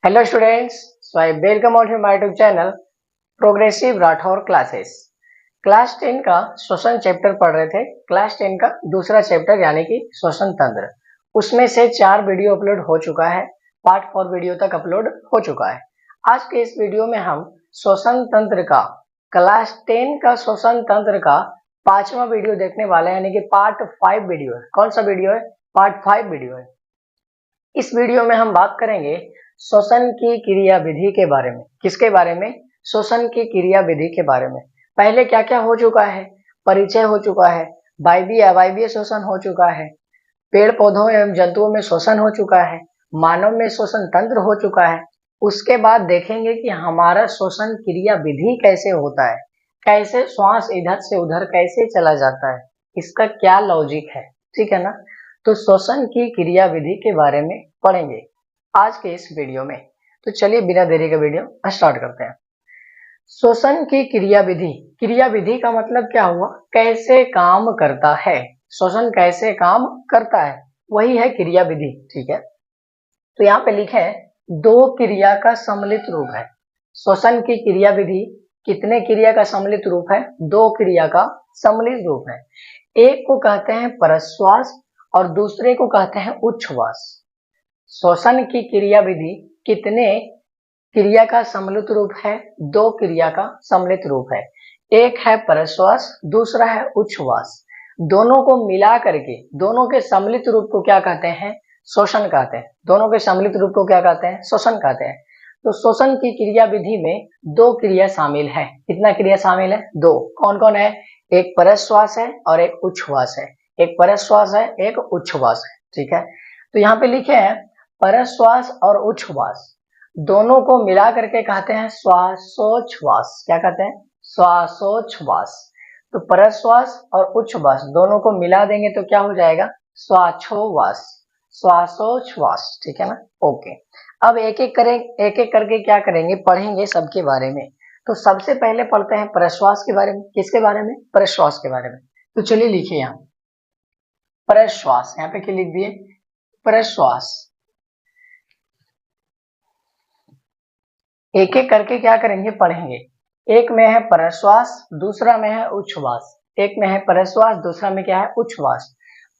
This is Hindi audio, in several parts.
Hello students, so I welcome all to my YouTube channel progressive Rathore classes. Class 10 का श्वसन चैप्टर पढ़ रहे थे। क्लास 10 का दूसरा चैप्टर यानी कि श्वसन तंत्र, उसमें से 4 वीडियो अपलोड हो चुका है, पार्ट 4 वीडियो तक अपलोड हो चुका है। आज के इस वीडियो में हम श्वसन तंत्र का क्लास 10 का श्वसन तंत्र का 5वां वीडियो देखने वाले हैं, यानी कि पार्ट 5 वीडियो है। कौन सा वीडियो है? पार्ट 5 वीडियो है। इस वीडियो में हम बात करेंगे श्वसन की क्रिया विधि के बारे में। किसके बारे में? श्वसन की क्रिया विधि के बारे में। पहले क्या क्या हो चुका है? परिचय हो चुका है, वायवीय अवायवीय श्वसन हो चुका है, पेड़ पौधों एवं जंतुओं में श्वसन हो चुका है, मानव में श्वसन तंत्र हो चुका है। उसके बाद देखेंगे कि हमारा श्वसन क्रिया विधि कैसे होता है, कैसे श्वास इधर से उधर कैसे चला जाता है, इसका क्या लॉजिक है। ठीक है ना? तो श्वसन की क्रिया विधि के बारे में पढ़ेंगे आज के इस वीडियो में। तो चलिए बिना देरी के वीडियो स्टार्ट करते हैं। श्वसन की क्रिया विधि, क्रिया विधि का मतलब क्या हुआ? कैसे काम करता है, श्वसन कैसे काम करता है, वही है क्रिया विधि। ठीक है, तो यहाँ पे लिखे है 2 क्रिया का सम्मिलित रूप है। श्वसन की क्रिया विधि कितने क्रिया का सम्मिलित रूप है? 2 क्रिया का सम्मिलित रूप है। एक को कहते हैं परश्वास और दूसरे को कहते हैं उच्छ्वास। श्वसन की क्रिया विधि कितने क्रिया का सम्मिलित रूप है? 2 क्रिया का सम्मिलित रूप है। एक है परश्वास, दूसरा है उच्छ्वास। दोनों को मिला करके दोनों के सम्मिलित रूप को क्या कहते हैं? श्वसन कहते हैं। दोनों के सम्मिलित रूप को क्या कहते हैं? श्वसन कहते हैं। तो श्वसन की क्रिया विधि में 2 क्रिया शामिल है। कितना क्रिया शामिल है? 2। कौन कौन है? एक परश्वास है और एक उच्छ्वास है। एक परश्वास है, एक उच्छ्वास है। ठीक है, तो यहाँ पे लिखे हैं परश्वास और उच्छ्वास दोनों को मिला करके कहते हैं श्वासोच्छ्वास। क्या कहते हैं? श्वासोच्छ्वास। तो परश्वास और उच्छ्वास दोनों को मिला देंगे तो क्या हो जाएगा? श्वासोच्छ्वास, श्वासोच्छ्वास। ठीक है ना? ओके, अब एक एक करके क्या करेंगे? पढ़ेंगे सबके बारे में। तो सबसे पहले पढ़ते हैं प्रश्वास के बारे में। किसके बारे में? प्रश्वास के बारे में। तो चलिए लिखिए यहाँ प्रश्वास, यहाँ पे क्या लिख दिए? प्रश्वास। एक एक करके क्या करेंगे? पढ़ेंगे। एक में है प्रश्वास, दूसरा में है उच्छ्वास। एक में है प्रश्वास, दूसरा में क्या है? उच्छ्वास।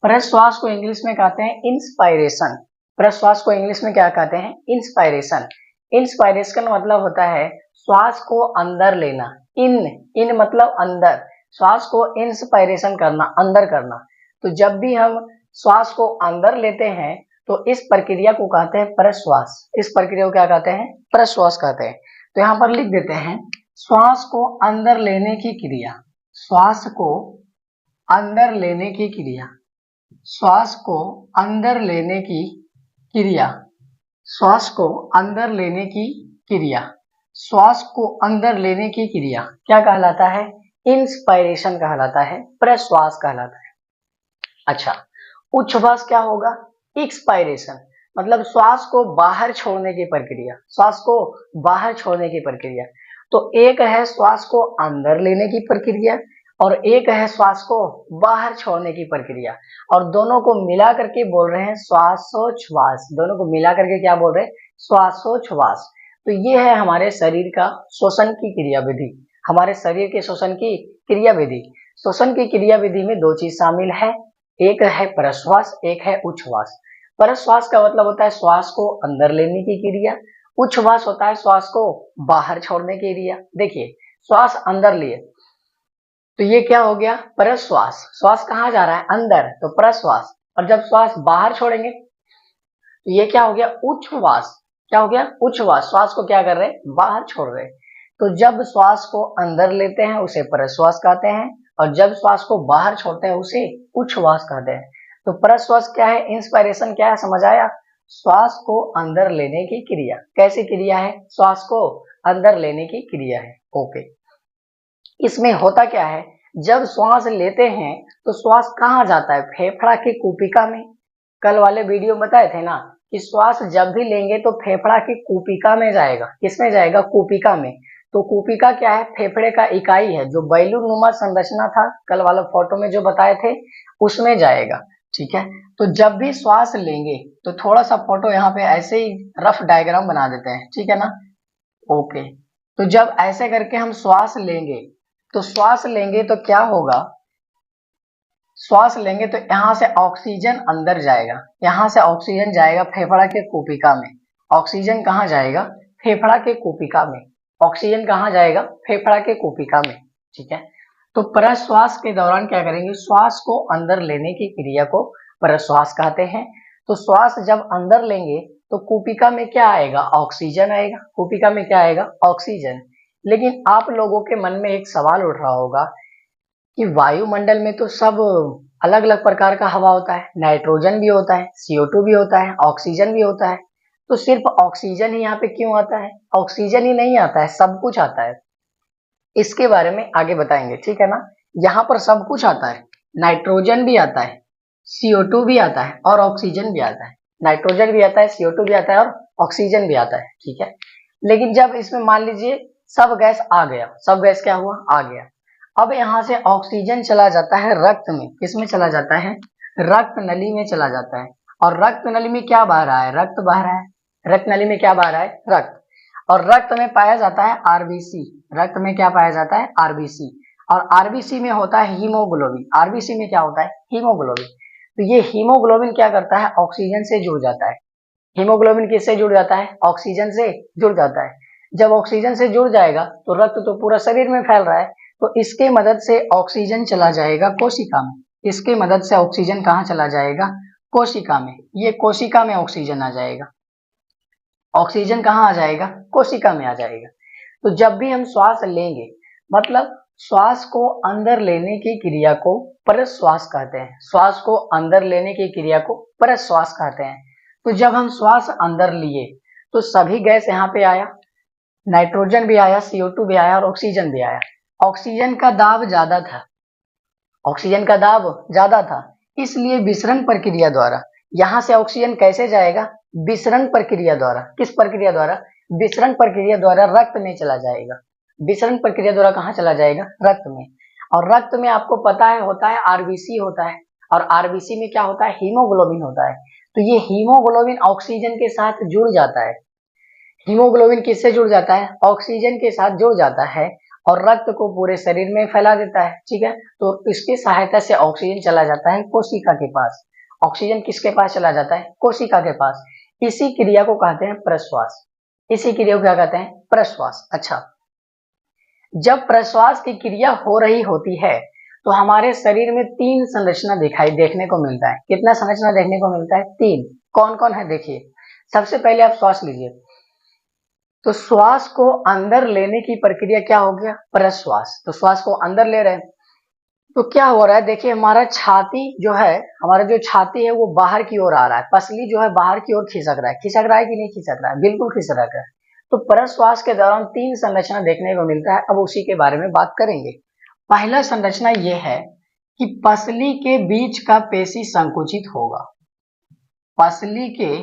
प्रश्वास को इंग्लिश में कहते हैं इंस्पायरेशन। प्रश्वास को इंग्लिश में क्या कहते हैं? इंस्पायरेशन। इंस्पायरेशन का मतलब होता है श्वास को अंदर लेना। इन मतलब अंदर, श्वास को इंस्पायरेशन करना, अंदर करना। तो जब भी हम श्वास को अंदर लेते हैं तो इस प्रक्रिया को कहते हैं प्रश्वास। इस प्रक्रिया को क्या कहते हैं? प्रश्वास कहते हैं। तो यहाँ पर लिख देते हैं श्वास को अंदर लेने की क्रिया। श्वास को अंदर लेने की क्रिया, श्वास को अंदर लेने की क्रिया, श्वास को अंदर लेने की क्रिया, श्वास को अंदर लेने की क्रिया क्या कहलाता है? इंस्पायरेशन कहलाता है, प्रश्वास कहलाता है। अच्छा, उच्छ्वास क्या होगा? एक्सपायरेशन, मतलब श्वास को बाहर छोड़ने की प्रक्रिया। श्वास को बाहर छोड़ने की प्रक्रिया। तो एक है श्वास को अंदर लेने की प्रक्रिया और एक है श्वास को बाहर छोड़ने की प्रक्रिया, और दोनों को मिला करके बोल रहे हैं श्वासोच्छ्वास। दोनों को मिला करके क्या बोल रहे हैं? श्वासोच्छ्वास। तो ये है हमारे शरीर का श्वसन की क्रिया विधि, हमारे शरीर के श्वसन की क्रिया विधि। श्वसन की क्रिया विधि में 2 चीज शामिल है, एक है प्रश्वास, एक है उच्छ्वास। प्रश्वास का मतलब होता है श्वास को अंदर लेने की क्रिया, उच्छ्वास होता है श्वास को बाहर छोड़ने की क्रिया। देखिए, श्वास अंदर लिए तो ये क्या हो गया? प्रश्वास। श्वास कहाँ जा रहा है? अंदर, तो प्रश्वास। और जब श्वास बाहर छोड़ेंगे तो ये क्या हो गया? उच्छ्वास। क्या हो गया? उच्छ्वास। श्वास को क्या कर रहे हैं? बाहर छोड़ रहे हैं। तो जब श्वास को अंदर लेते हैं उसे प्रश्वास कहते हैं, और जब श्वास को बाहर छोड़ते हैं उसे उच्छ्वास कहते हैं। तो प्रश्वास क्या है? इंस्पायरेशन क्या है? समझ आया? श्वास को अंदर लेने की क्रिया। कैसी क्रिया है? श्वास को अंदर लेने की क्रिया है। ओके, इसमें होता क्या है? जब श्वास लेते हैं तो श्वास कहाँ जाता है? फेफड़ा की कुपिका में। कल वाले वीडियो बताए थे ना कि श्वास जब भी लेंगे तो फेफड़ा की कुपिका में जाएगा। किसमें जाएगा? कुपिका में। तो कुपिका क्या है? फेफड़े का इकाई है, जो बैलून नुमा संरचना था कल वाला फोटो में जो बताए थे उसमें जाएगा। ठीक है। तो जब भी श्वास लेंगे तो थोड़ा सा फोटो यहाँ पे ऐसे ही रफ डायग्राम बना देते हैं, ठीक है ना। ओके, तो जब ऐसे करके हम श्वास लेंगे तो क्या होगा, श्वास लेंगे तो यहाँ से ऑक्सीजन अंदर जाएगा, यहाँ से ऑक्सीजन जाएगा फेफड़ा के कुपिका में। ऑक्सीजन कहाँ जाएगा, फेफड़ा के कुपिका में। ऑक्सीजन कहाँ जाएगा, फेफड़ा के कुपिका में, ठीक है। तो प्रश्वास के दौरान क्या करेंगे, श्वास को अंदर लेने की क्रिया को प्रश्वास कहते हैं। तो श्वास जब अंदर लेंगे तो कुपिका में क्या आएगा, ऑक्सीजन आएगा। कुपिका में क्या आएगा, ऑक्सीजन। लेकिन आप लोगों के मन में एक सवाल उठ रहा होगा कि वायुमंडल में तो सब अलग अलग प्रकार का हवा होता है, नाइट्रोजन भी होता है, CO2 भी होता है, ऑक्सीजन भी होता है, तो सिर्फ ऑक्सीजन ही यहाँ पे क्यों आता है। ऑक्सीजन ही नहीं आता है, सब कुछ आता है। इसके बारे में आगे बताएंगे, ठीक है ना। यहाँ पर सब कुछ आता है, नाइट्रोजन भी आता है, CO2 भी आता है और ऑक्सीजन भी आता है। नाइट्रोजन भी आता है, CO2 भी आता है और ऑक्सीजन भी आता है, ठीक है। लेकिन जब इसमें मान लीजिए सब गैस आ गया, सब गैस क्या हुआ, आ गया। अब यहाँ से ऑक्सीजन चला जाता है रक्त में, किसमें चला जाता है, रक्त नली में चला जाता है। और रक्त नली में क्या बह रहा है, रक्त बह रहा है। रक्त नली में क्या बह रहा है, रक्त। और रक्त में पाया जाता है आरबीसी। रक्त में क्या पाया जाता है, आरबीसी। और आरबीसी में होता है हीमोग्लोबिन। आरबीसी में क्या होता है, हीमोग्लोबिन। तो ये हीमोग्लोबिन क्या करता है, ऑक्सीजन से जुड़ जाता है। हीमोग्लोबिन किससे जुड़ जाता है, ऑक्सीजन से जुड़ जाता है। जब ऑक्सीजन से जुड़ जाएगा तो रक्त तो पूरा शरीर में फैल रहा है, तो इसके मदद से ऑक्सीजन चला जाएगा कोशिका में। इसके मदद से ऑक्सीजन कहाँ चला जाएगा, कोशिका में। ये कोशिका में ऑक्सीजन आ जाएगा। ऑक्सीजन कहाँ आ जाएगा, कोशिका में आ जाएगा। तो जब भी हम श्वास लेंगे, मतलब श्वास को अंदर लेने की क्रिया को प्रश्वास कहते हैं। श्वास को अंदर लेने की क्रिया को प्रश्वास कहते हैं। तो जब हम श्वास अंदर लिए तो सभी गैस यहाँ पे आया, नाइट्रोजन भी आया, CO2 भी आया और ऑक्सीजन भी आया। ऑक्सीजन का दाब ज्यादा था, ऑक्सीजन का दाब ज्यादा था, इसलिए विसरण प्रक्रिया द्वारा यहाँ से ऑक्सीजन कैसे जाएगा, विसरण प्रक्रिया द्वारा। किस प्रक्रिया द्वारा, विसरण प्रक्रिया द्वारा रक्त में चला जाएगा। विसरण प्रक्रिया द्वारा कहाँ चला जाएगा, रक्त में। और रक्त में आपको पता है होता है आरबीसी होता है, और आरबीसी में क्या होता है, हीमोग्लोबिन होता है। तो ये हीमोग्लोबिन ऑक्सीजन के साथ जुड़ जाता है। हीमोग्लोबिन किससे जुड़ जाता है, ऑक्सीजन के साथ जुड़ जाता है और रक्त को पूरे शरीर में फैला देता है, ठीक है। तो इसकी सहायता से ऑक्सीजन चला जाता है कोशिका के पास। ऑक्सीजन किसके पास चला जाता है, कोशिका के पास। इसी क्रिया को कहते हैं प्रश्वास। इसी क्रिया को क्या कहते हैं, प्रश्वास। अच्छा, जब प्रश्वास की क्रिया हो रही होती है तो हमारे शरीर में 3 संरचना देखने को मिलता है। कितना संरचना देखने को मिलता है, 3। कौन कौन है, देखिए। सबसे पहले आप श्वास लीजिए, तो श्वास को अंदर लेने की प्रक्रिया क्या हो गया, प्रश्वास। तो श्वास को अंदर ले रहे हैं तो क्या हो रहा है, देखिए हमारा छाती जो है, हमारा जो छाती है वो बाहर की ओर आ रहा है। पसली जो है बाहर की ओर खिसक रहा है। खिसक रहा है कि नहीं खिसक रहा है, बिल्कुल खिसक रहा है। तो प्रश्वास के दौरान 3 संरचना देखने को मिलता है। अब उसी के बारे में बात करेंगे। पहला संरचना ये है कि पसली के बीच का पेशी संकुचित होगा। पसली के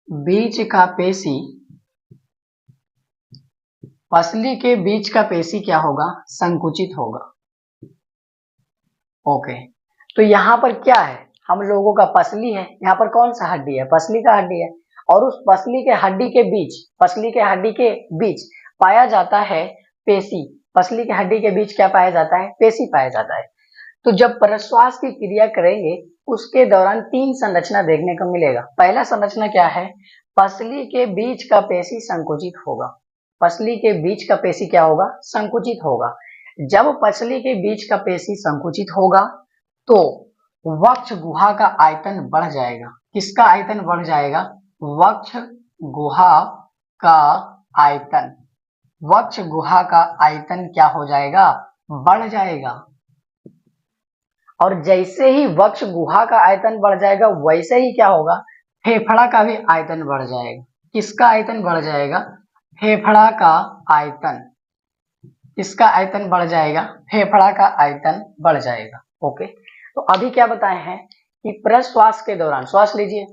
बीच का पेशी, पसली के बीच का पेशी क्या होगा, संकुचित होगा। ओके, तो यहाँ पर क्या है, हम लोगों का पसली है, यहाँ पर कौन सा हड्डी है, पसली का हड्डी है। और उस पसली के हड्डी के बीच, पसली के हड्डी के बीच पाया जाता है पेशी। पसली के हड्डी के बीच क्या पाया जाता है, पेशी पाया जाता है। तो जब प्रश्वास की क्रिया करेंगे उसके दौरान 3 संरचना देखने को मिलेगा। पहला संरचना क्या है, पसली के बीच का पेशी संकुचित होगा। पसली के बीच का पेशी क्या होगा, संकुचित होगा। जब पसली के बीच का पेशी संकुचित होगा तो वक्ष गुहा का आयतन बढ़ जाएगा। किसका आयतन बढ़ जाएगा, वक्ष गुहा का आयतन। वक्ष गुहा का आयतन क्या हो जाएगा, बढ़ जाएगा। और जैसे ही वक्ष गुहा का आयतन बढ़ जाएगा वैसे ही क्या होगा, फेफड़ा का भी आयतन बढ़ जाएगा। किसका आयतन बढ़ जाएगा, फेफड़ा का आयतन। किसका आयतन बढ़ जाएगा, फेफड़ा का आयतन बढ़ जाएगा। ओके, तो अभी क्या बताए हैं कि प्रश्वास के दौरान, श्वास लीजिए,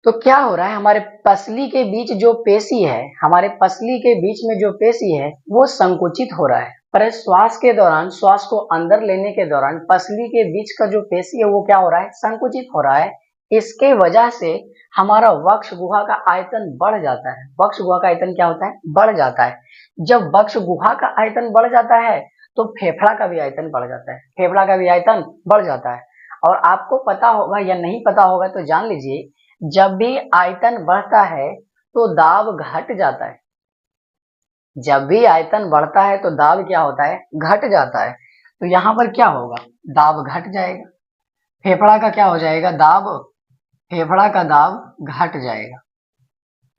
तो क्या हो रहा है, हमारे पसली के बीच जो पेशी है, हमारे पसली के बीच में जो पेशी है वो संकुचित हो रहा है। पर श्वास के दौरान, श्वास को अंदर लेने के दौरान पसली के बीच का जो पेशी है वो क्या हो रहा है, संकुचित हो रहा है। इसके वजह से हमारा वक्ष गुहा का आयतन बढ़ जाता है। वक्ष गुहा का आयतन क्या होता है, बढ़ जाता है। जब वक्ष गुहा का आयतन बढ़ जाता है तो फेफड़ा का भी आयतन बढ़ जाता है, फेफड़ा का भी आयतन बढ़ जाता है। और आपको पता होगा या नहीं पता होगा तो जान लीजिए, जब भी आयतन बढ़ता है तो दाब घट जाता है। जब भी आयतन बढ़ता है तो दाब क्या होता है, घट जाता है। तो यहाँ पर क्या होगा, दाब घट जाएगा। फेफड़ा का क्या हो जाएगा, दाब, फेफड़ा का दाब घट जाएगा।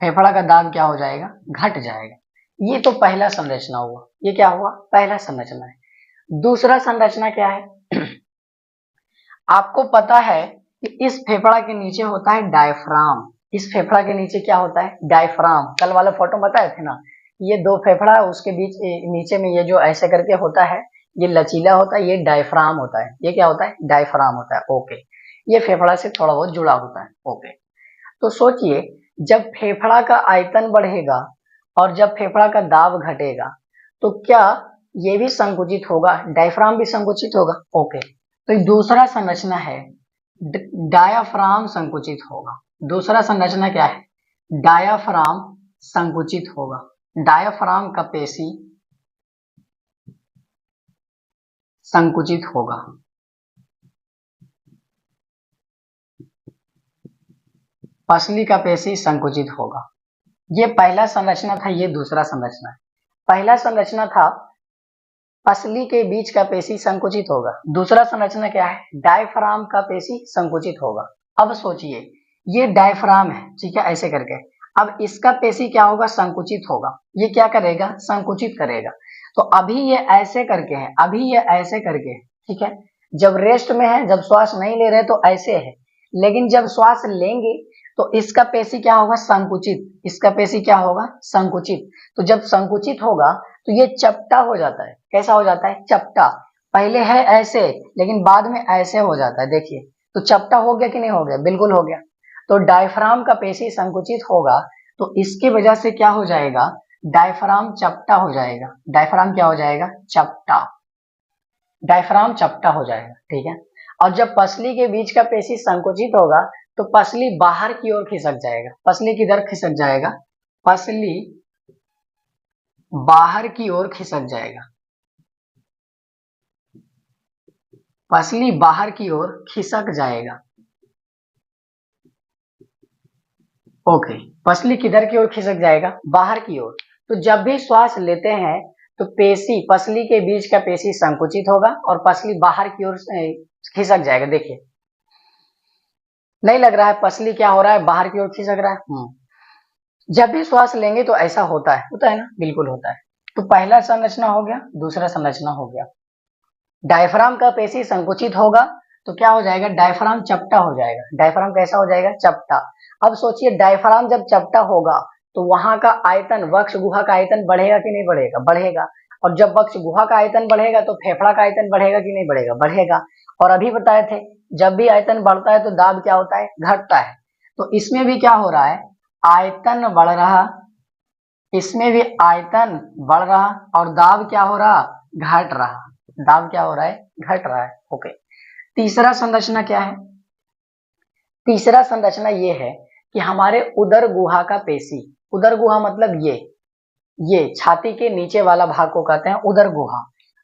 फेफड़ा का दाब क्या हो जाएगा, घट जाएगा। ये तो पहला संरचना हुआ। ये क्या हुआ, पहला संरचना है। दूसरा संरचना क्या है आपको पता है कि इस फेफड़ा के नीचे होता है डायफ्राम। इस फेफड़ा के नीचे क्या होता है, डायफ्राम। कल वाला फोटो बताए थे ना, ये दो फेफड़ा है, उसके बीच नीचे में ये जो ऐसे करके होता है, ये लचीला होता है, ये डायफ्राम होता है। ये क्या होता है, डायफ्राम होता है। ओके, ये फेफड़ा से थोड़ा बहुत जुड़ा होता है। ओके, तो सोचिए, जब फेफड़ा का आयतन बढ़ेगा और जब फेफड़ा का दाब घटेगा तो क्या ये भी संकुचित होगा, डायफ्राम भी संकुचित होगा। ओके, तो दूसरा संरचना है डायाफ्राम संकुचित होगा। दूसरा संरचना क्या है, डायाफ्राम संकुचित होगा। डायाफ्राम का पेशी संकुचित होगा। पसली का पेशी संकुचित होगा। ये पहला संरचना था, ये दूसरा संरचना है। पहला संरचना था पसली के बीच का पेशी संकुचित होगा। दूसरा संरचना क्या है, डायफ्राम का पेशी संकुचित होगा। अब सोचिए, ये डायफ्राम है, ठीक है, ऐसे करके। अब इसका पेशी क्या होगा, संकुचित होगा। ये क्या करेगा, संकुचित करेगा। तो अभी ये ऐसे करके है, अभी ये ऐसे करके है, ठीक है। जब रेस्ट में है, जब श्वास नहीं ले रहे तो ऐसे है, लेकिन जब श्वास लेंगे तो इसका पेशी क्या होगा, संकुचित। इसका पेशी क्या होगा, संकुचित। तो जब संकुचित होगा तो ये चपटा हो जाता है। कैसा हो जाता है, चपटा। पहले है ऐसे, लेकिन बाद में ऐसे हो जाता है। देखिए, तो चपटा हो गया कि नहीं हो गया, बिल्कुल हो गया। तो डायफ्राम का पेशी संकुचित होगा तो इसकी वजह से क्या हो जाएगा, डायफ्राम चपटा हो जाएगा। डायफ्राम क्या हो जाएगा, चपटा। डायफ्राम चपटा हो जाएगा, ठीक है। और जब पसली के बीच का पेशी संकुचित होगा तो पसली बाहर की ओर खिसक जाएगा। पसली किधर खिसक जाएगा, पसली बाहर की ओर खिसक जाएगा। पसली बाहर की ओर खिसक जाएगा। ओके, पसली किधर की ओर खिसक जाएगा, बाहर की ओर। तो जब भी श्वास लेते हैं तो पेशी, पसली के बीच का पेशी संकुचित होगा और पसली बाहर की ओर खिसक जाएगा। देखिए, नहीं लग रहा है पसली क्या हो रहा है, बाहर की ओर खिसक रहा है। जब भी श्वास लेंगे तो ऐसा होता है ना, बिल्कुल होता है। तो पहला संरचना हो गया, दूसरा संरचना हो गया। डायफ्राम का पेशी संकुचित होगा तो क्या हो जाएगा, डायफ्राम चपटा हो जाएगा। डायफ्राम कैसा हो जाएगा, चपटा। अब सोचिए, डायफ्राम जब चपटा होगा तो वहां का आयतन, वक्ष गुहा का आयतन बढ़ेगा कि नहीं बढ़ेगा, बढ़ेगा। और जब वक्ष गुहा का आयतन बढ़ेगा तो फेफड़ा का आयतन बढ़ेगा कि नहीं बढ़ेगा, बढ़ेगा। और अभी बताए थे, जब भी आयतन बढ़ता है तो दाब क्या होता है, घटता है। तो इसमें भी क्या हो रहा है, आयतन बढ़ रहा, इसमें भी आयतन बढ़ रहा और दाब क्या हो रहा, घट रहा। दाब क्या हो रहा है, घट रहा है। ओके, तीसरा संरचना क्या है, तीसरा संरचना ये है कि हमारे उदर गुहा का पेशी, उदर गुहा मतलब ये छाती के नीचे वाला भाग को कहते हैं उदर गुहा।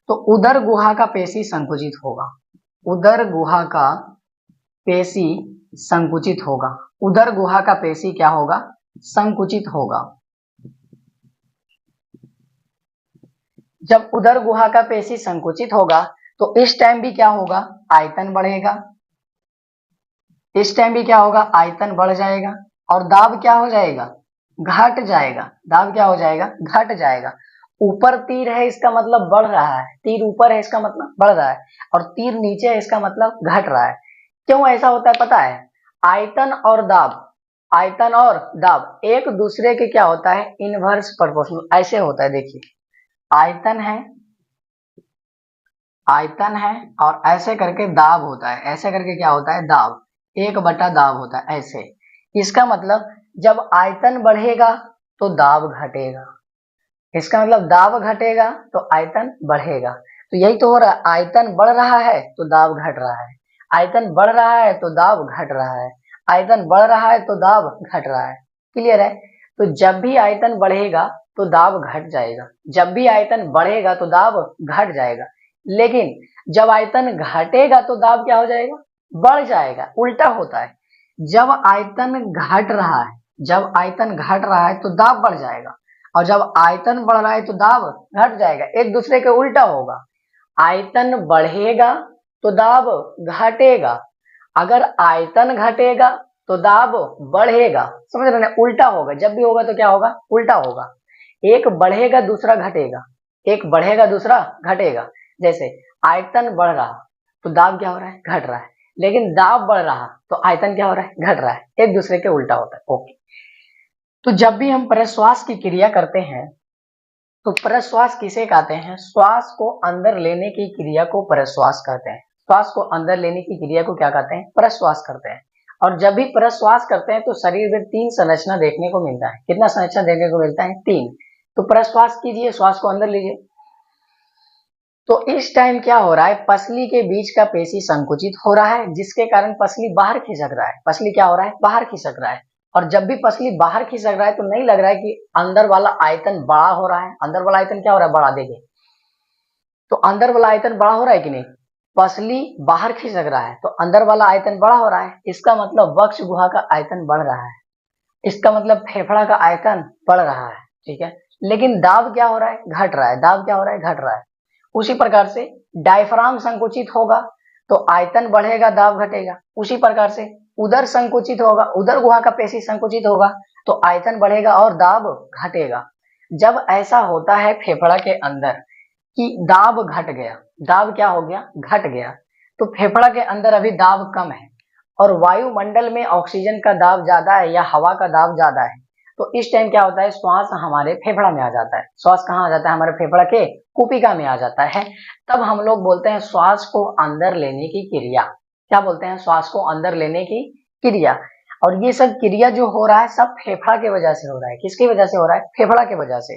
तो उदर गुहा का पेशी संकुचित होगा। उदर गुहा का पेशी संकुचित होगा। उदर गुहा का पेशी क्या होगा, संकुचित होगा। जब उदर गुहा का पेशी संकुचित होगा तो इस टाइम भी क्या होगा, आयतन बढ़ेगा। इस टाइम भी क्या होगा, आयतन बढ़ जाएगा और दाब क्या हो जाएगा, घट जाएगा। दाब क्या हो जाएगा, घट जाएगा। ऊपर तीर है इसका मतलब बढ़ रहा है, तीर ऊपर है इसका मतलब बढ़ रहा है, और तीर नीचे है इसका मतलब घट रहा है। क्यों ऐसा होता है पता है, आयतन और दाब, आयतन और दाब एक दूसरे के क्या होता है, इनवर्स प्रोपोर्शनल ऐसे होता है। देखिए, आयतन है, आयतन है और ऐसे करके दाब होता है। ऐसे करके क्या होता है, दाब, एक बटा दाब होता है ऐसे। इसका मतलब जब आयतन बढ़ेगा तो दाब घटेगा, इसका मतलब दाब घटेगा तो आयतन बढ़ेगा। तो यही तो हो रहा है, आयतन बढ़ रहा है तो दाब घट रहा है, आयतन बढ़ रहा है तो दाब घट रहा है, आयतन बढ़ रहा है तो दाब घट रहा है। क्लियर है? तो जब भी आयतन बढ़ेगा तो दाब घट जाएगा, जब भी आयतन बढ़ेगा तो दाब घट जाएगा। लेकिन जब आयतन घटेगा तो दाब क्या हो जाएगा? बढ़ जाएगा। उल्टा होता है, जब आयतन घट रहा है, जब आयतन घट रहा है तो दाब बढ़ जाएगा, और जब आयतन बढ़ रहा है तो दाब घट जाएगा। एक दूसरे के उल्टा होगा, आयतन बढ़ेगा तो दाब घटेगा, अगर आयतन घटेगा तो दाब बढ़ेगा। समझ रहे ना? उल्टा होगा, जब भी होगा तो क्या होगा? उल्टा होगा। एक बढ़ेगा दूसरा घटेगा, एक बढ़ेगा दूसरा घटेगा। जैसे आयतन बढ़ रहा तो दाब क्या हो रहा है? घट रहा है, लेकिन दाब बढ़ रहा तो आयतन क्या हो रहा है? घट रहा है। एक दूसरे के उल्टा होता है। ओके, तो जब भी हम प्रश्वास की क्रिया करते हैं तो प्रश्वास किसे कहते हैं? श्वास को अंदर लेने की क्रिया को प्रश्वास कहते हैं। श्वास को अंदर लेने की क्रिया को क्या कहते हैं? प्रश्वास करते हैं। और जब भी प्रश्वास करते हैं तो शरीर में 3 संरचना देखने को मिलता है। कितना संरचना देखने को मिलता है? 3। तो प्रश्वास कीजिए, श्वास को अंदर लीजिए। तो इस टाइम क्या हो रहा है? पसली के बीच का पेशी संकुचित हो रहा है, जिसके कारण पसली बाहर खिसक रहा है। पसली क्या हो रहा है? बाहर खिसक रहा है। और जब भी पसली बाहर खिसक रहा है तो नहीं लग रहा है कि अंदर वाला आयतन बड़ा हो रहा है। अंदर वाला आयतन क्या हो रहा है? बड़ा। देखिए, तो अंदर वाला आयतन बड़ा हो रहा है कि नहीं? पसली बाहर खिसक रहा है तो अंदर वाला आयतन बड़ा हो रहा है। इसका मतलब वक्ष गुहा का आयतन बढ़ रहा है, इसका मतलब फेफड़ा का आयतन बढ़ रहा है। ठीक है, लेकिन दाब क्या हो रहा है? घट रहा है। दाब क्या हो रहा है? घट रहा है। उसी प्रकार से डायफ्राम संकुचित होगा तो आयतन बढ़ेगा, दाब घटेगा। उसी प्रकार से उदर संकुचित होगा, उदर गुहा का पेशी संकुचित होगा तो आयतन बढ़ेगा और दाब घटेगा। जब ऐसा होता है फेफड़ा के अंदर कि दाब घट गया, दाब क्या हो गया? घट गया, तो फेफड़ा के अंदर अभी दाब कम है और वायुमंडल में ऑक्सीजन का दाब ज्यादा है या हवा का दाब ज्यादा है, तो इस टाइम क्या होता है? श्वास हमारे फेफड़ा में आ जाता है। श्वास कहाँ आ जाता है? हमारे फेफड़ा के कुपिका में आ जाता है। तब हम लोग बोलते हैं श्वास को अंदर लेने की क्रिया। क्या बोलते हैं? श्वास को अंदर लेने की क्रिया। और ये सब क्रिया जो हो रहा है सब फेफड़ा की वजह से हो रहा है। किसकी वजह से हो रहा है? फेफड़ा की वजह से।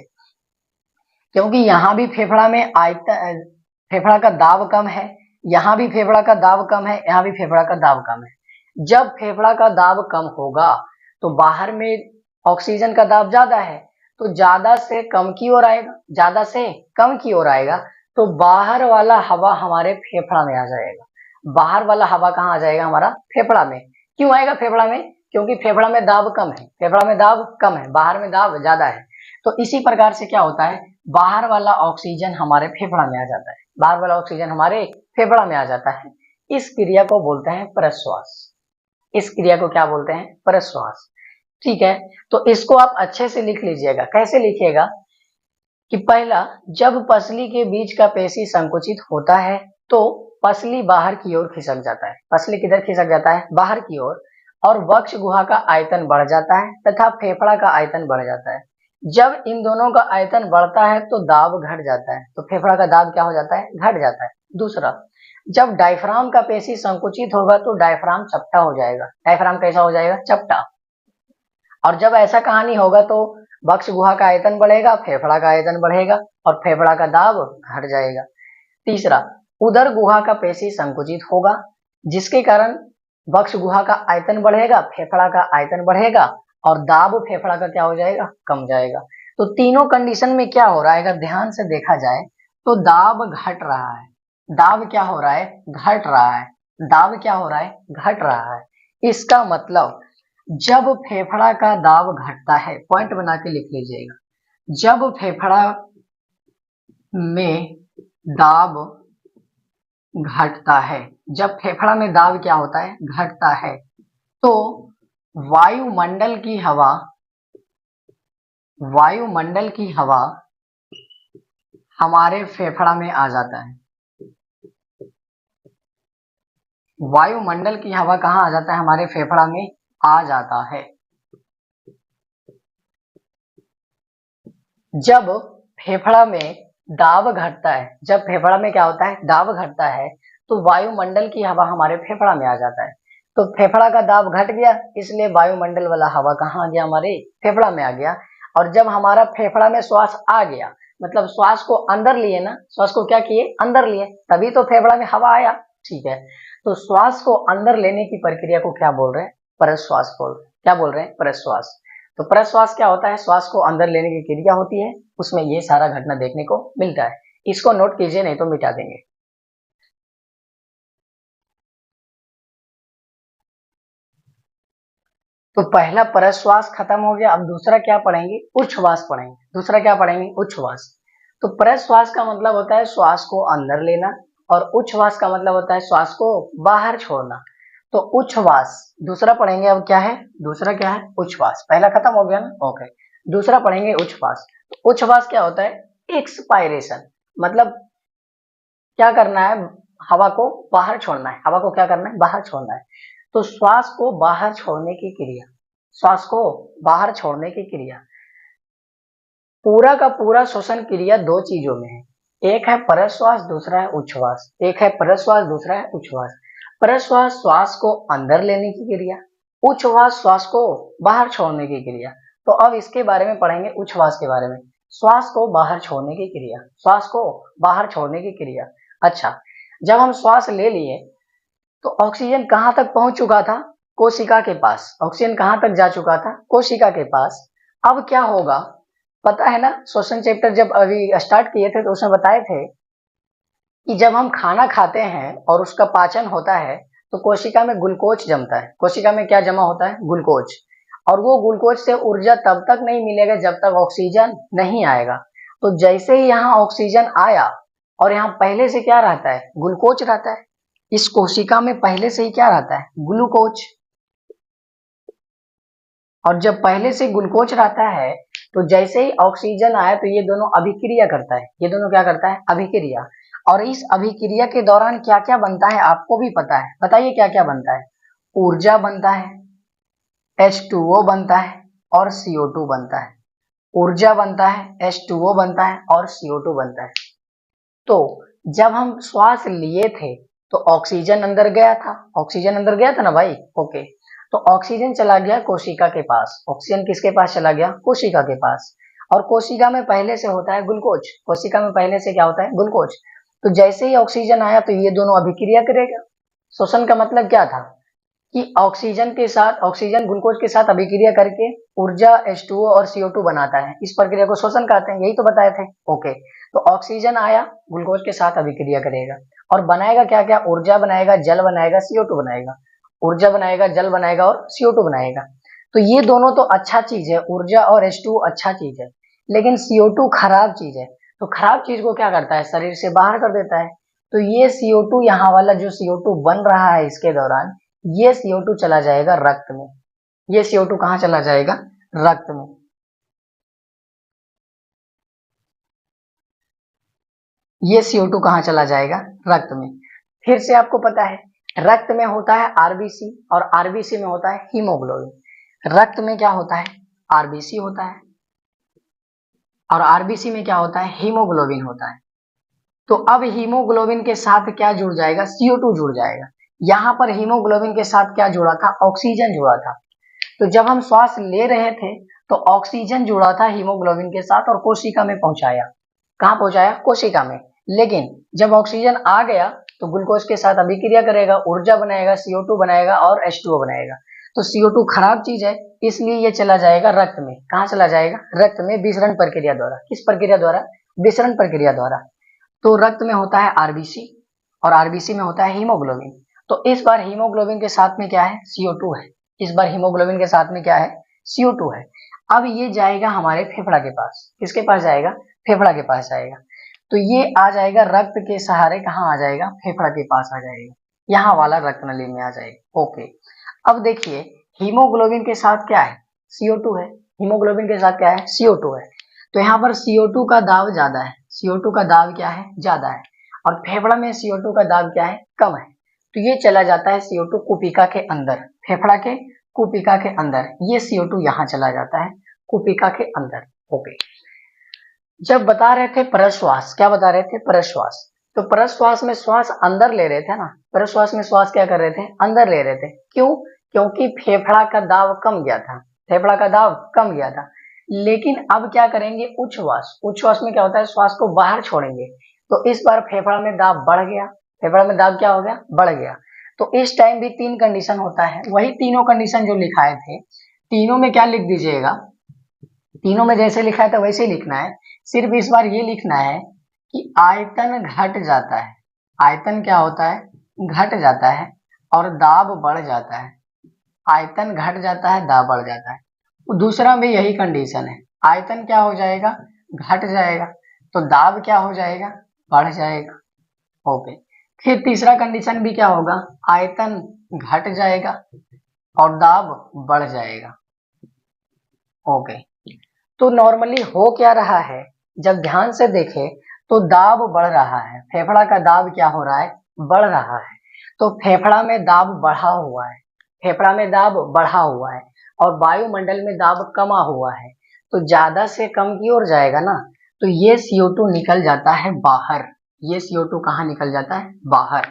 क्योंकि यहाँ भी फेफड़ा में आयतन, फेफड़ा का दाब कम है, यहाँ भी फेफड़ा का दाब कम है, यहाँ भी फेफड़ा का दाब कम है। जब फेफड़ा का दाब कम होगा तो बाहर में ऑक्सीजन का दाब ज्यादा है, तो ज्यादा से कम की ओर आएगा, ज्यादा से कम की ओर आएगा, तो बाहर वाला हवा हमारे फेफड़ा में आ जाएगा। बाहर वाला हवा कहाँ आ जाएगा? हमारा फेफड़ा में। क्यों आएगा फेफड़ा में? क्योंकि फेफड़ा में दाब कम है, फेफड़ा में दाब कम है, बाहर में दाब ज्यादा है। तो इसी प्रकार से क्या होता है? बाहर वाला ऑक्सीजन हमारे फेफड़ा में आ जाता है, बाहर वाला ऑक्सीजन हमारे फेफड़ा में आ जाता है। इस क्रिया को बोलते हैं प्रश्वास। इस क्रिया को क्या बोलते हैं? प्रश्वास। ठीक है, तो इसको आप अच्छे से लिख लीजिएगा। कैसे लिखिएगा कि पहला, जब पसली के बीच का पेशी संकुचित होता है तो पसली बाहर की ओर खिसक जाता है। पसली किधर खिसक जाता है? बाहर की ओर। और वक्ष गुहा का आयतन बढ़ जाता है तथा फेफड़ा का आयतन बढ़ जाता है। जब इन दोनों का आयतन बढ़ता है तो दाब घट जाता है, तो फेफड़ा का दाब क्या हो जाता है? घट जाता है। दूसरा, जब डायफ्राम का पेशी संकुचित होगा तो डायफ्राम चपटा हो जाएगा। डायफ्राम कैसा हो जाएगा? चपटा। और जब ऐसा कहानी होगा तो वक्ष गुहा का आयतन बढ़ेगा, फेफड़ा का आयतन बढ़ेगा और फेफड़ा का दाब घट जाएगा। तीसरा, उदर गुहा का पेशी संकुचित होगा, जिसके कारण वक्ष गुहा का आयतन बढ़ेगा, फेफड़ा का आयतन बढ़ेगा और दाब फेफड़ा का क्या हो जाएगा? कम जाएगा। तो तीनों कंडीशन में क्या हो रहा है? अगर ध्यान से देखा जाए तो दाब घट रहा है। दाब क्या हो रहा है? घट रहा है। दाब क्या हो रहा है? घट रहा है। इसका मतलब जब फेफड़ा का दाब घटता है, पॉइंट बना के लिख लीजिएगा, जब फेफड़ा में दाब घटता है, जब फेफड़ा में दाब क्या होता है? घटता है, तो वायुमंडल की हवा, वायुमंडल की हवा हमारे फेफड़ा में आ जाता है। वायुमंडल की हवा कहाँ आ जाता है? हमारे फेफड़ा में आ जाता है। जब फेफड़ा में दाब घटता है, जब फेफड़ा में क्या होता है? दाब घटता है, तो वायुमंडल की हवा हमारे फेफड़ा में आ जाता है। तो फेफड़ा का दाब घट गया, इसलिए वायुमंडल वाला हवा कहाँ आ गया? हमारे फेफड़ा में आ गया। और जब हमारा फेफड़ा में श्वास आ गया, मतलब श्वास को अंदर लिए ना, श्वास को क्या किए, अंदर लिए, तभी तो फेफड़ा में हवा आया। ठीक है, तो श्वास को अंदर लेने की प्रक्रिया को क्या बोल रहे हैं, प्रश्वास बोल रहे हैं। क्या बोल रहे हैं, प्रश्वास। तो प्रश्वास क्या होता है, श्वास को अंदर लेने की क्रिया होती है, उसमें ये सारा घटना देखने को मिलता है। इसको नोट कीजिए, नहीं तो मिटा देंगे। तो पहला प्रश्वास खत्म हो गया, अब दूसरा क्या पढ़ेंगे, उच्छ्वास पढ़ेंगे। दूसरा क्या पढ़ेंगे, उच्छ्वास। तो प्रश्वास का मतलब होता है श्वास को अंदर लेना, और उच्छ्वास का मतलब होता है श्वास को बाहर छोड़ना। तो उच्छ्वास दूसरा पढ़ेंगे। अब क्या है, दूसरा क्या है, उच्छ्वास। पहला खत्म हो गया ना, ओके। दूसरा पढ़ेंगे उच्छ्वास। तो उच्छ्वास क्या होता है, एक्सपायरेशन, मतलब क्या करना है, हवा को बाहर छोड़ना है। हवा को क्या करना है, बाहर छोड़ना है। तो श्वास को बाहर छोड़ने की क्रिया, श्वास को बाहर छोड़ने की क्रिया, पूरा का पूरा श्वसन क्रिया दो चीजों में है। एक है प्रश्वास, दूसरा है उच्छ्वास। एक है प्रश्वास, दूसरा है उच्छ्वास। प्रश्वास श्वास को अंदर लेने की क्रिया, उच्छ्वास श्वास को बाहर छोड़ने की क्रिया। तो अब इसके बारे में पढ़ेंगे, उच्छ्वास के बारे में। श्वास को बाहर छोड़ने की क्रिया, श्वास को बाहर छोड़ने की क्रिया। अच्छा, जब हम श्वास ले लिए तो ऑक्सीजन कहां तक पहुंच चुका था, कोशिका के पास। ऑक्सीजन कहां तक जा चुका था, कोशिका के पास। अब क्या होगा, पता है ना, श्वसन चैप्टर जब अभी स्टार्ट किए थे तो उसमें बताए थे कि जब हम खाना खाते हैं और उसका पाचन होता है तो कोशिका में ग्लूकोज जमता है। कोशिका में क्या जमा होता है, ग्लूकोज। और वो ग्लूकोज से ऊर्जा तब तक नहीं मिलेगा जब तक ऑक्सीजन नहीं आएगा। तो जैसे ही यहाँ ऑक्सीजन आया, और यहाँ पहले से क्या रहता है, ग्लूकोज रहता है। इस कोशिका में पहले से ही क्या रहता है, ग्लूकोज। और जब पहले से ग्लूकोज रहता है तो जैसे ही ऑक्सीजन आया तो ये दोनों अभिक्रिया करता है। ये दोनों क्या करता है, अभिक्रिया। और इस अभिक्रिया के दौरान क्या क्या बनता है आपको भी पता है, बताइए क्या क्या बनता है। ऊर्जा बनता है, H2O बनता है, और CO2 बनता है। ऊर्जा बनता है, H2O बनता है, और CO2 बनता है। तो जब हम श्वास लिए थे तो ऑक्सीजन अंदर गया था, ऑक्सीजन अंदर गया था ना भाई, ओके। तो ऑक्सीजन चला गया कोशिका के पास। ऑक्सीजन किसके पास चला गया, कोशिका के पास। और कोशिका में पहले से होता है ग्लूकोज। कोशिका में पहले से क्या होता है, ग्लूकोज। तो जैसे ही ऑक्सीजन आया तो ये दोनों अभिक्रिया करेगा। श्वसन का मतलब क्या था कि ऑक्सीजन के साथ, ऑक्सीजन ग्लूकोज के साथ अभिक्रिया करके ऊर्जा H2O और CO2 बनाता है। इस प्रक्रिया को श्वसन कहते हैं, यही तो बताए थे, ओके। तो ऑक्सीजन आया, ग्लूकोज के साथ अभिक्रिया करेगा और बनाएगा क्या क्या, ऊर्जा बनाएगा, जल बनाएगा, CO2 बनाएगा। ऊर्जा बनाएगा, जल बनाएगा, और CO2 बनाएगा। तो ये दोनों तो अच्छा चीज है, ऊर्जा और H2O अच्छा चीज है, लेकिन CO2 खराब चीज है। तो खराब चीज को क्या करता है, शरीर से बाहर कर देता है। तो ये CO2, यहाँ वाला जो CO2 बन रहा है इसके दौरान, ये CO2 चला जाएगा रक्त में। ये CO2 कहाँ चला जाएगा, रक्त में। ये CO2 कहाँ चला जाएगा, रक्त में। फिर से आपको पता है, रक्त में होता है आरबीसी, और आरबीसी में होता है हीमोग्लोबिन। रक्त में क्या होता है, आरबीसी होता है, और आरबीसी में क्या होता है, हीमोग्लोबिन होता है। तो अब हीमोग्लोबिन के साथ क्या जुड़ जाएगा, CO2 जुड़ जाएगा। यहाँ पर हीमोग्लोबिन के साथ क्या जुड़ा था, ऑक्सीजन जुड़ा था। तो जब हम श्वास ले रहे थे तो ऑक्सीजन जुड़ा था हीमोग्लोबिन के साथ और कोशिका में पहुंचाया। कहाँ पहुंचाया, कोशिका में। लेकिन जब ऑक्सीजन आ गया तो ग्लूकोज के साथ अभिक्रिया करेगा, ऊर्जा बनाएगा, CO2 बनाएगा, और H2O बनाएगा। तो CO2 खराब चीज है, इसलिए ये चला जाएगा रक्त में। कहाँ चला जाएगा, रक्त में, विसरण प्रक्रिया द्वारा। किस प्रक्रिया द्वारा, विसरण प्रक्रिया द्वारा। तो रक्त में होता है आरबीसी, और आरबीसी में होता है हीमोग्लोबिन। तो इस बार हीमोग्लोबिन के साथ में क्या है, CO2 है। इस बार हीमोग्लोबिन के साथ में क्या है, CO2 है। अब ये जाएगा हमारे फेफड़ा के पास। किसके पास जाएगा, फेफड़ा के पास जाएगा। तो ये आ जाएगा रक्त के सहारे, कहाँ आ जाएगा, फेफड़ा के पास आ जाएगा, यहाँ वाला रक्त नली में आ जाएगा, ओके। अब देखिए, हीमोग्लोबिन के साथ क्या है, CO2 है। हीमोग्लोबिन के साथ क्या है, CO2 है। तो यहाँ पर CO2 का दाब ज्यादा है। CO2 का दाब क्या है, ज्यादा है। और फेफड़ा में CO2 का दाब क्या है, कम है। तो ये चला जाता है CO2 कुपिका के अंदर, फेफड़ा के कुपिका के अंदर। ये CO2 यहाँ चला जाता है कुपिका के अंदर, ओके। जब बता रहे थे प्रश्वास, क्या बता रहे थे, प्रश्वास। तो प्रश्वास में श्वास अंदर ले रहे थे ना, प्रश्वास में श्वास क्या कर रहे थे, अंदर ले रहे थे। क्यों, क्योंकि फेफड़ा का दाब कम गया था। फेफड़ा का दाब कम गया था। लेकिन अब क्या करेंगे, उच्छ्वास। उच्छ्वास में क्या होता है, श्वास को बाहर छोड़ेंगे, तो इस बार फेफड़ा में दाब बढ़ गया, फेफड़ा में दाब क्या हो गया, बढ़ गया। तो इस टाइम भी 3 कंडीशन होता है, वही तीनों कंडीशन जो लिखाए थे, तीनों में क्या लिख दीजिएगा, तीनों में जैसे लिखा है था वैसे ही लिखना है। सिर्फ इस बार ये लिखना है कि आयतन घट जाता है, आयतन क्या होता है, घट जाता है, और दाब बढ़ जाता है। आयतन घट जाता है, दाब बढ़ जाता है। दूसरा में यही कंडीशन है, आयतन क्या हो जाएगा, घट जाएगा, तो दाब क्या हो जाएगा, बढ़ जाएगा। ओके। फिर तीसरा कंडीशन भी क्या होगा, आयतन घट जाएगा और दाब बढ़ जाएगा। ओके। तो नॉर्मली हो क्या रहा है, जब ध्यान से देखें तो दाब बढ़ रहा है, फेफड़ा का दाब क्या हो रहा है, बढ़ रहा है। तो फेफड़ा में दाब बढ़ा हुआ है, फेफड़ा में दाब बढ़ा हुआ है और वायुमंडल में दाब कमा हुआ है, तो ज्यादा से कम की ओर जाएगा ना, तो ये CO2 निकल जाता है बाहर। ये CO2 कहाँ निकल जाता है, बाहर।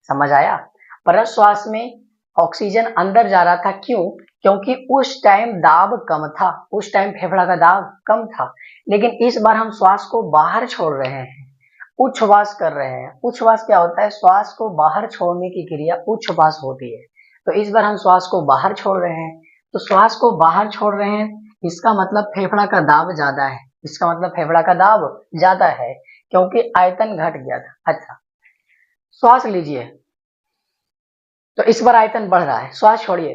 समझ आया। प्रश्वास में ऑक्सीजन अंदर जा रहा था, क्यों, क्योंकि उस टाइम दाब कम था, उस टाइम फेफड़ा का दाब कम था। लेकिन इस बार हम श्वास को बाहर छोड़ रहे हैं, उच्छ्वास कर रहे हैं। उच्छ्वास क्या होता है, श्वास को बाहर छोड़ने की क्रिया उच्छ्वास होती है। तो इस बार हम श्वास को बाहर छोड़ रहे हैं, तो श्वास को बाहर छोड़ रहे हैं, इसका मतलब फेफड़ा का दाब ज्यादा है, इसका मतलब फेफड़ा का दाब ज्यादा है, क्योंकि आयतन घट गया था। अच्छा, श्वास लीजिए, तो इस बार आयतन बढ़ रहा है, श्वास छोड़िए,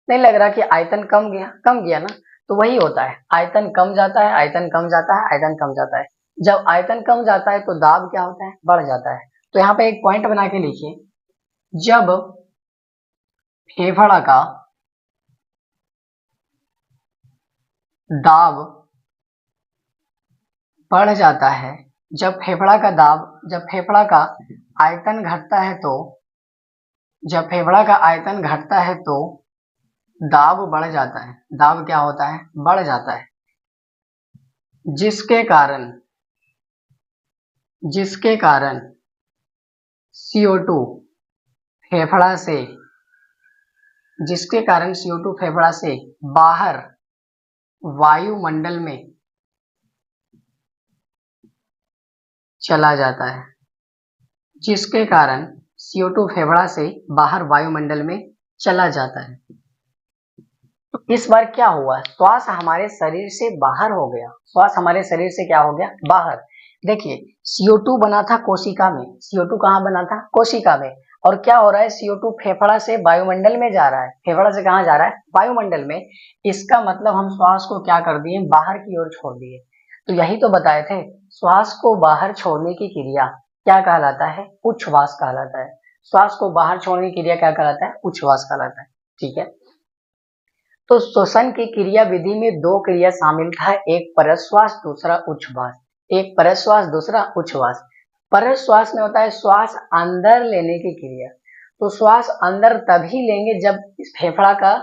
नहीं लग रहा कि आयतन कम गया, कम गया ना। तो वही होता है, आयतन कम जाता है, आयतन कम जाता है, आयतन कम जाता है। जब आयतन कम जाता है तो दाब क्या होता है, बढ़ जाता है। तो यहाँ पे एक पॉइंट बना के लिखिए, जब फेफड़ा का दाब बढ़ जाता है, जब फेफड़ा का दाब, जब फेफड़ा का आयतन घटता है, तो जब फेफड़ा का आयतन घटता है तो दाब बढ़ जाता है, दाब क्या होता है, बढ़ जाता है, जिसके कारण, जिसके कारण CO2 फेफड़ा से, जिसके कारण CO2 फेफड़ा से बाहर वायुमंडल में चला जाता है, जिसके कारण CO2 फेफड़ा से बाहर वायुमंडल में चला जाता है। तो इस बार क्या हुआ, श्वास हमारे शरीर से बाहर हो गया, श्वास हमारे शरीर से क्या हो गया, बाहर। देखिए, CO2 बना था कोशिका में, CO2 कहाँ बना था, कोशिका में, और क्या हो रहा है, CO2 फेफड़ा से वायुमंडल में जा रहा है, फेफड़ा से कहाँ जा रहा है, वायुमंडल में। इसका मतलब हम श्वास को क्या कर दिए, बाहर की ओर छोड़ दिए। तो यही तो बताए थे, श्वास को बाहर छोड़ने की क्रिया क्या कहलाता है, उच्छ्वास कहलाता है। श्वास को बाहर छोड़ने की क्रिया क्या कहलाता है, उच्छ्वास कहलाता है। ठीक है। तो श्वसन की क्रिया विधि में 2 क्रिया शामिल था, एक परश्वास, दूसरा उच्छ्वास। एक परश्वास, दूसरा उच्छ्वास। परश्वास में होता है श्वास अंदर लेने की क्रिया। तो श्वास अंदर तभी लेंगे जब फेफड़ा का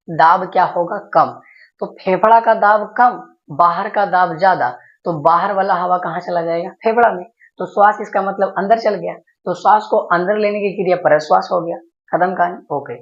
दाब क्या होगा, कम। तो फेफड़ा का दाब कम, बाहर का दाब ज्यादा, तो बाहर वाला हवा कहाँ चला जाएगा, फेफड़ा में। तो श्वास इसका मतलब अंदर चल गया, तो श्वास को अंदर लेने की क्रिया परश्वास हो गया। खत्म कहानी। ओके।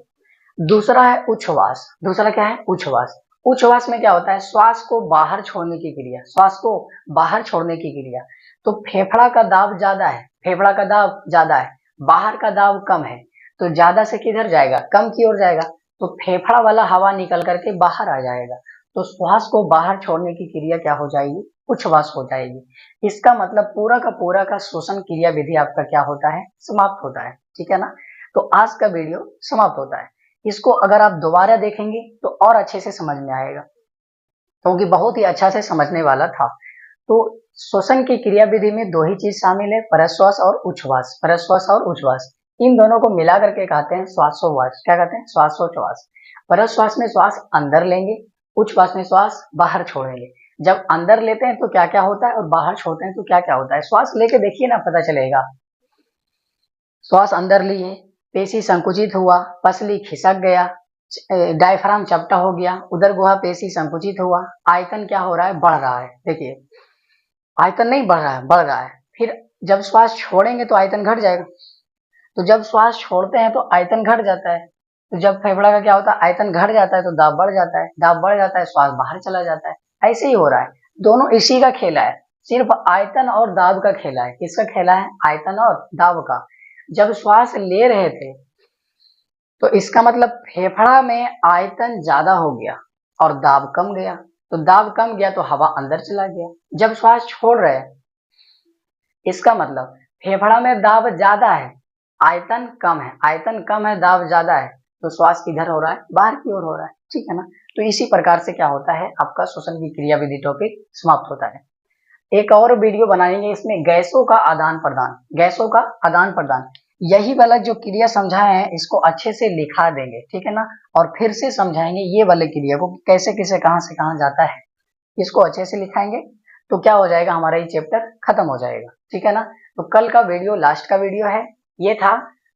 दूसरा है उच्छ्वास। दूसरा क्या है, उच्छ्वास। उच्छ्वास में क्या होता है, श्वास को बाहर छोड़ने की क्रिया, श्वास को बाहर छोड़ने की क्रिया। तो फेफड़ा का दाब ज्यादा है, फेफड़ा का दाब ज्यादा है, बाहर का दाब कम है, तो ज्यादा से किधर जाएगा, कम की ओर जाएगा, तो फेफड़ा वाला हवा निकल करके बाहर आ जाएगा। तो श्वास को बाहर छोड़ने की क्रिया क्या हो जाएगी, उच्छ्वास हो जाएगी। इसका मतलब पूरा का श्वसन क्रिया विधि आपका क्या होता है, समाप्त होता है। ठीक है ना। तो आज का वीडियो समाप्त होता है। इसको अगर आप दोबारा देखेंगे तो और अच्छे से समझ में आएगा, क्योंकि बहुत ही अच्छा से समझने वाला था। तो श्वसन की क्रिया विधि में 2 ही चीज शामिल है, परश्वास और उच्छ्वास। परश्वास और उच्छ्वास, इन दोनों को मिला करके कहते हैं श्वासोच्छ्वास। क्या कहते हैं, श्वासोच्छ्वास। परश्वास में श्वास अंदर लेंगे, उच्छ्वास में श्वास बाहर छोड़ेंगे। जब अंदर लेते हैं तो क्या क्या होता है, और बाहर छोड़ते हैं तो क्या क्या होता है। श्वास लेके देखिए ना, पता चलेगा। श्वास अंदर लिए, पेशी संकुचित हुआ, पसली खिसक गया, डायफ्राम चपटा हो गया, उदर गुहा पेशी संकुचित हुआ, आयतन क्या हो रहा है, बढ़ रहा है। देखिए, आयतन नहीं बढ़ रहा है, बढ़ रहा है। फिर जब श्वास छोड़ेंगे तो आयतन घट जाएगा, तो जब श्वास छोड़ते हैं तो आयतन घट जाता है। तो जब फेफड़ा का क्या होता है, आयतन घट जाता है तो दाब बढ़ जाता है, दाब बढ़ जाता है श्वास बाहर चला जाता है। ऐसे ही हो रहा है, दोनों इसी का खेला है, सिर्फ आयतन और दाब का खेला है। किसका खेला है? आयतन और दाब का। जब श्वास ले रहे थे तो इसका मतलब फेफड़ा में आयतन ज्यादा हो गया और दाब कम गया, तो दाब कम गया तो हवा अंदर चला गया। जब श्वास छोड़ रहे हैं, इसका मतलब फेफड़ा में दाब ज्यादा है, आयतन कम है, आयतन कम है, दाब ज्यादा है, तो श्वास किधर हो रहा है? बाहर की ओर हो रहा है। ठीक है ना? तो इसी प्रकार से क्या होता है, आपका श्वसन की क्रिया विधि टॉपिक समाप्त होता है। एक और वीडियो बनाएंगे इसमें गैसों का आदान प्रदान, गैसों का आदान प्रदान, यही वाला जो क्रिया समझाए हैं इसको अच्छे से लिखा देंगे, ठीक है ना? और फिर से समझाएंगे ये वाले क्रिया को कैसे कैसे कहां से कहां जाता है, इसको अच्छे से लिखाएंगे तो क्या हो जाएगा, हमारा ये चैप्टर खत्म हो जाएगा। ठीक है ना? तो कल का वीडियो लास्ट का वीडियो है, ये था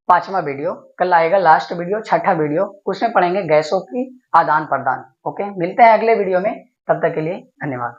5वां वीडियो। कल आएगा लास्ट वीडियो, 6ठा वीडियो, उसमें पढ़ेंगे गैसों की आदान प्रदान। ओके, मिलते हैं अगले वीडियो में, तब तक के लिए धन्यवाद।